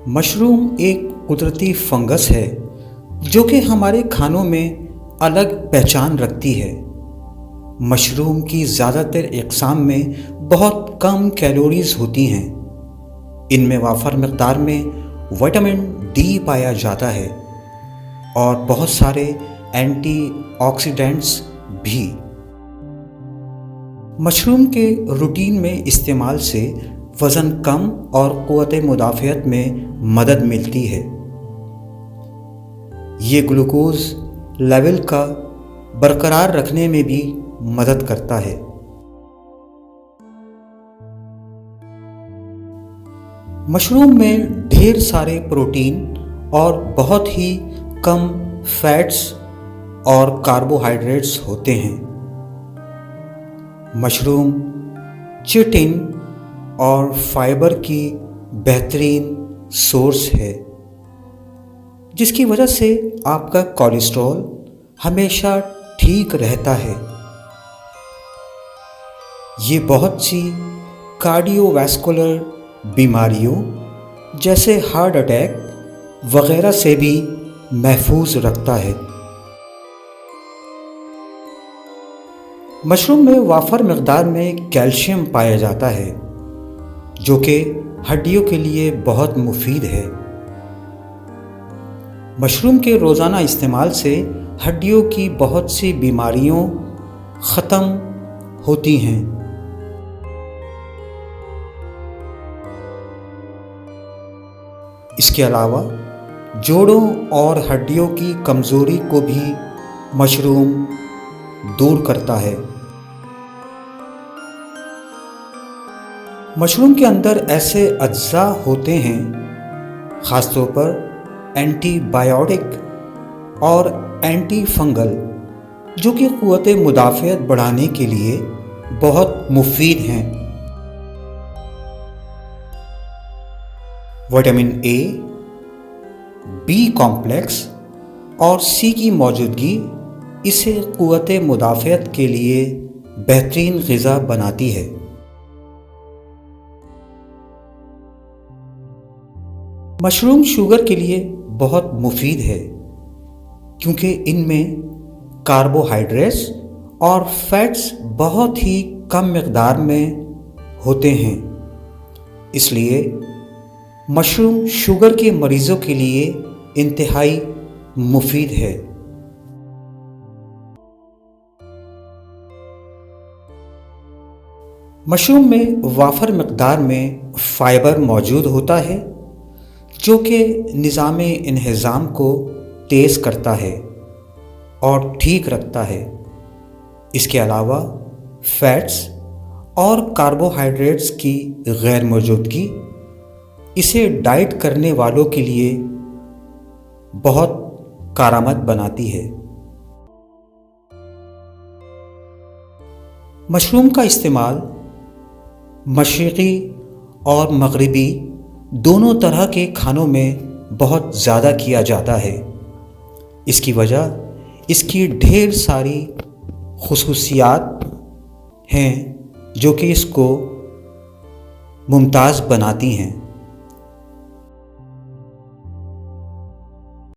Mushroom ایک قدرتی fungus ہے جو کہ ہمارے کھانوں میں الگ پہچان رکھتی ہے۔ مشروم کی زیادہ تر اقسام میں بہت کم کیلوریز ہوتی ہیں۔ ان میں وافر مقدار میں وٹامن ڈی پایا جاتا ہے اور بہت سارے اینٹی آکسیڈنٹس بھی۔ مشروم کے روٹین میں استعمال سے وزن کم اور قوت مدافعت میں مدد ملتی ہے۔ یہ گلوکوز لیول کا برقرار رکھنے میں بھی مدد کرتا ہے۔ مشروم میں ڈھیر سارے پروٹین اور بہت ہی کم فیٹس اور کاربوہائیڈریٹس ہوتے ہیں۔ مشروم چیٹن اور فائبر کی بہترین سورس ہے، جس کی وجہ سے آپ کا کولیسٹرول ہمیشہ ٹھیک رہتا ہے۔ یہ بہت سی کارڈیو واسکولر بیماریوں جیسے ہارٹ اٹیک وغیرہ سے بھی محفوظ رکھتا ہے۔ مشروم میں وافر مقدار میں کیلشیم پایا جاتا ہے جو کہ ہڈیوں کے لیے بہت مفید ہے۔ مشروم کے روزانہ استعمال سے ہڈیوں کی بہت سی بیماریوں ختم ہوتی ہیں۔ اس کے علاوہ جوڑوں اور ہڈیوں کی کمزوری کو بھی مشروم دور کرتا ہے۔ مشروم کے اندر ایسے اجزاء ہوتے ہیں، خاص طور پر اینٹی بائیوٹک اور اینٹی فنگل، جو کہ قوت مدافعت بڑھانے کے لیے بہت مفید ہیں۔ وٹامن اے، بی کمپلیکس اور سی کی موجودگی اسے قوت مدافعت کے لیے بہترین غذا بناتی ہے۔ مشروم شوگر کے لیے بہت مفید ہے کیونکہ ان میں کاربوہائیڈریٹس اور فیٹس بہت ہی کم مقدار میں ہوتے ہیں، اس لیے مشروم شوگر کے مریضوں کے لیے انتہائی مفید ہے۔ مشروم میں وافر مقدار میں فائبر موجود ہوتا ہے جو کہ نظام انہضام کو تیز کرتا ہے اور ٹھیک رکھتا ہے۔ اس کے علاوہ فیٹس اور کاربوہائیڈریٹس کی غیر موجودگی اسے ڈائٹ کرنے والوں کے لیے بہت کارآمد بناتی ہے۔ مشروم کا استعمال مشرقی اور مغربی دونوں طرح کے کھانوں میں بہت زیادہ کیا جاتا ہے۔ اس کی وجہ اس کی ڈھیر ساری خصوصیات ہیں جو کہ اس کو ممتاز بناتی ہیں۔